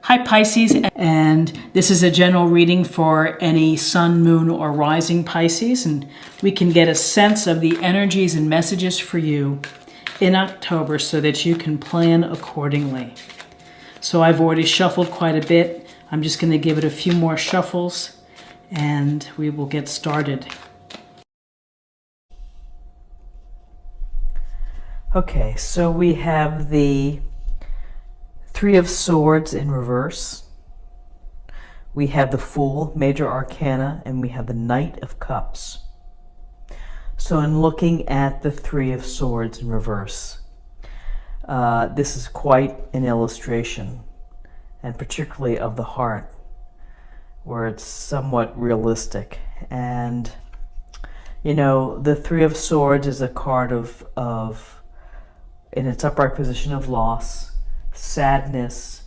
Hi Pisces, and this is a general reading for any sun, moon, or rising Pisces, and we can get a sense of the energies and messages for you in October so that you can plan accordingly. So I've already shuffled quite a bit. I'm just going to give it a few more shuffles and we will get started. Okay, so we have the Three of Swords in reverse. We have the Fool, Major Arcana, and we have the Knight of Cups. So in looking at the Three of Swords in reverse, this is quite an illustration, and particularly of the heart, where it's somewhat realistic. And, you know, the Three of Swords is a card of in its upright position, of loss, sadness.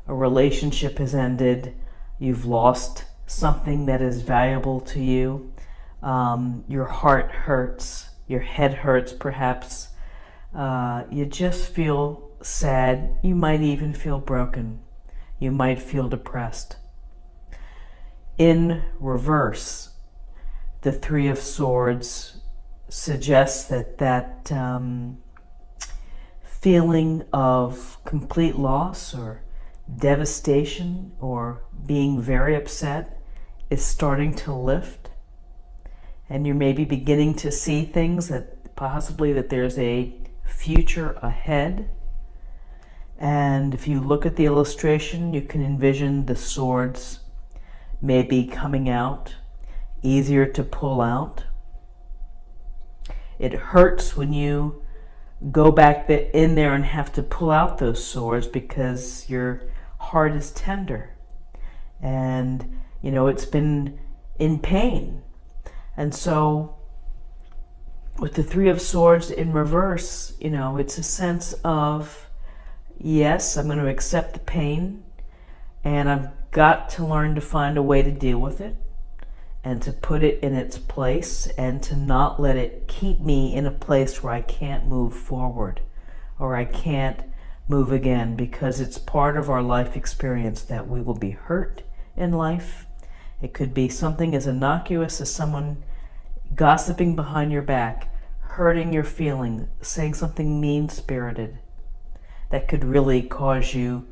A relationship has ended. You've lost something that is valuable to you. Your heart hurts. Your head hurts, perhaps. You just feel sad. You might even feel broken. You might feel depressed. In reverse, the Three of Swords suggests that feeling of complete loss or devastation or being very upset is starting to lift, and you're maybe beginning to see things that possibly that there's a future ahead. And if you look at the illustration, you can envision the swords maybe coming out, easier to pull out. It hurts when you go back in there and have to pull out those swords because your heart is tender and, you know, it's been in pain. And so with the Three of Swords in reverse, you know, it's a sense of, yes, I'm going to accept the pain and I've got to learn to find a way to deal with it and to put it in its place and to not let it keep me in a place where I can't move forward or I can't move again, because it's part of our life experience that we will be hurt in life. It could be something as innocuous as someone gossiping behind your back, hurting your feeling, saying something mean-spirited that could really cause you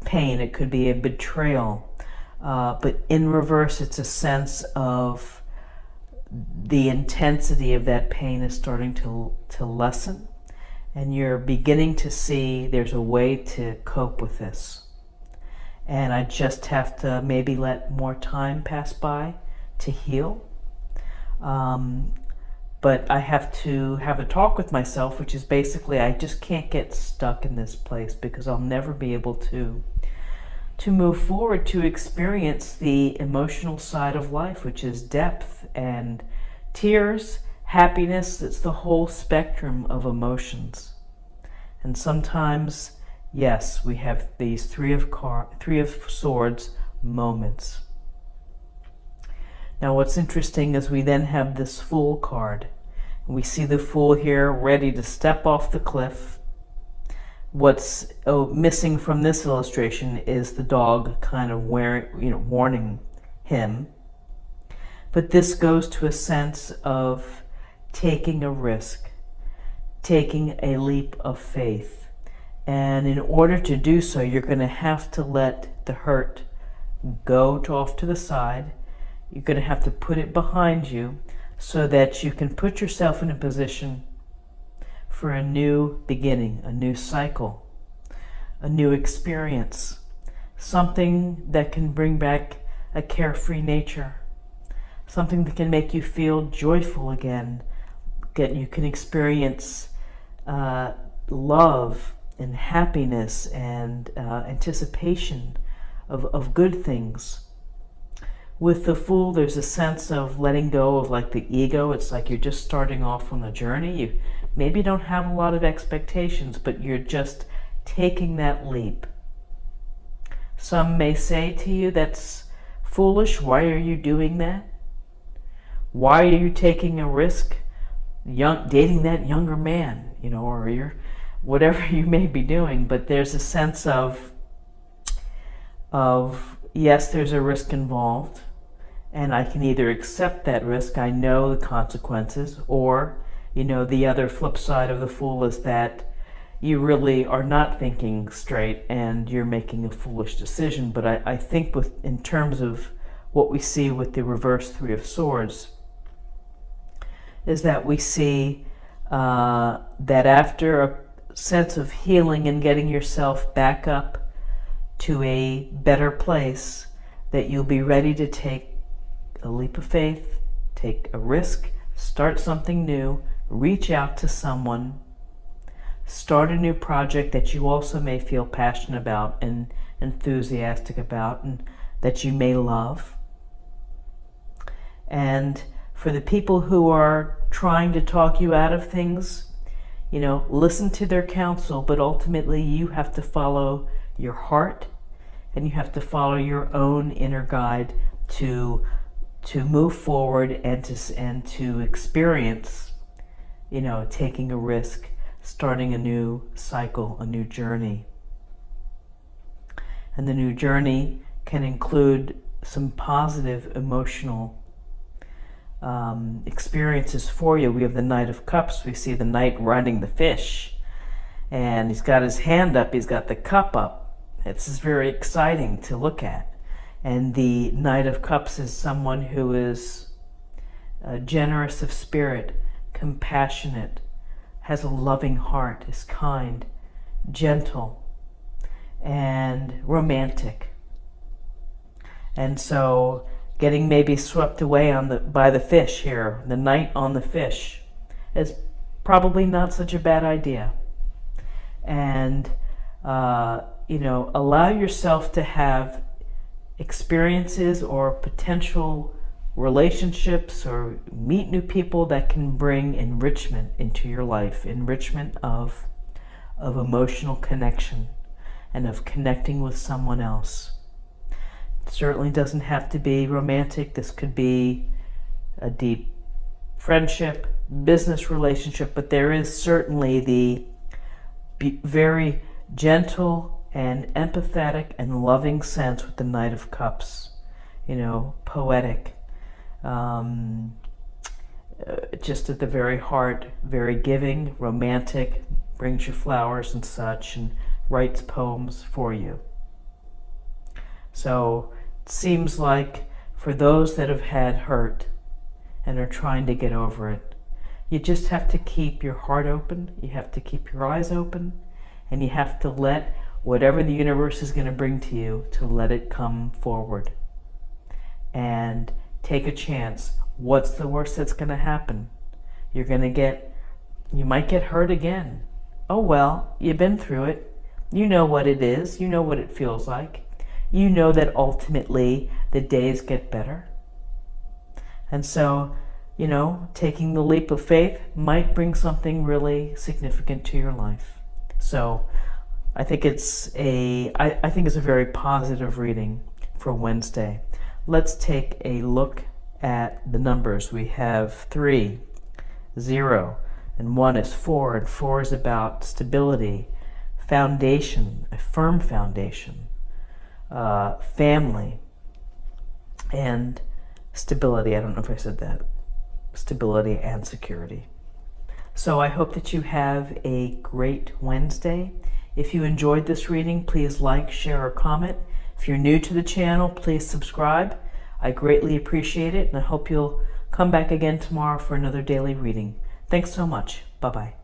pain. It could be a betrayal. But in reverse, it's a sense of the intensity of that pain is starting to lessen, and you're beginning to see there's a way to cope with this. And I just have to maybe let more time pass by to heal. But I have to have a talk with myself, which is basically I just can't get stuck in this place because I'll never be able to move forward, to experience the emotional side of life, which is depth and tears, happiness. It's the whole spectrum of emotions. And sometimes, yes, we have these Three of Swords moments. Now what's interesting is we then have this Fool card. We see the Fool here ready to step off the cliff. What's missing from this illustration is the dog kind of warning him. But this goes to a sense of taking a risk, taking a leap of faith. And in order to do so, you're going to have to let the hurt go off to the side. You're going to have to put it behind you so that you can put yourself in a position for a new beginning, a new cycle, a new experience, something that can bring back a carefree nature, something that can make you feel joyful again, that you can experience love and happiness and anticipation of good things. With the Fool, there's a sense of letting go of like the ego. It's like you're just starting off on the journey. You maybe don't have a lot of expectations, but you're just taking that leap. Some may say to you, that's foolish. Why are you doing that? Why are you taking a risk dating that younger man, you know, or whatever you may be doing? But there's a sense of of, yes, there's a risk involved, and I can either accept that risk, I know the consequences, or, the other flip side of the fool is that you really are not thinking straight and you're making a foolish decision. But I think in terms of what we see with the reverse Three of Swords, is that we see that after a sense of healing and getting yourself back up to a better place, that you'll be ready to take a leap of faith, take a risk, start something new, reach out to someone, start a new project that you also may feel passionate about and enthusiastic about, and that you may love. And for the people who are trying to talk you out of things, listen to their counsel, but ultimately you have to follow your heart and you have to follow your own inner guide to move forward and to experience, taking a risk, starting a new cycle, a new journey. And the new journey can include some positive emotional experiences for you. We have the Knight of Cups. We see the knight riding the fish, and he's got his hand up, he's got the cup up. It's very exciting to look at. And the Knight of Cups is someone who is generous of spirit, compassionate, has a loving heart, is kind, gentle, and romantic. And so getting maybe swept away by the fish here, the knight on the fish, is probably not such a bad idea. And allow yourself to have experiences or potential relationships or meet new people that can bring enrichment into your life, enrichment of emotional connection and of connecting with someone else. It certainly doesn't have to be romantic. This could be a deep friendship, business relationship, but there is certainly the very gentle and empathetic and loving sense with the Knight of Cups, poetic, just at the very heart, very giving, romantic, brings you flowers and such, and writes poems for you. So it seems like for those that have had hurt and are trying to get over it, you just have to keep your heart open, you have to keep your eyes open, and you have to let whatever the universe is going to bring to you, to let it come forward. And take a chance. What's the worst that's going to happen? You might get hurt again. Oh well, you've been through it. You know what it is. You know what it feels like. You know that ultimately the days get better. And so, taking the leap of faith might bring something really significant to your life. So I think it's a very positive reading for Wednesday. Let's take a look at the numbers. We have 3, 0, and 1 is 4, and 4 is about stability, foundation, a firm foundation, family, and stability. I don't know if I said that. Stability and security. So I hope that you have a great Wednesday. If you enjoyed this reading, please like, share, or comment. If you're new to the channel, please subscribe. I greatly appreciate it, and I hope you'll come back again tomorrow for another daily reading. Thanks so much. Bye-bye.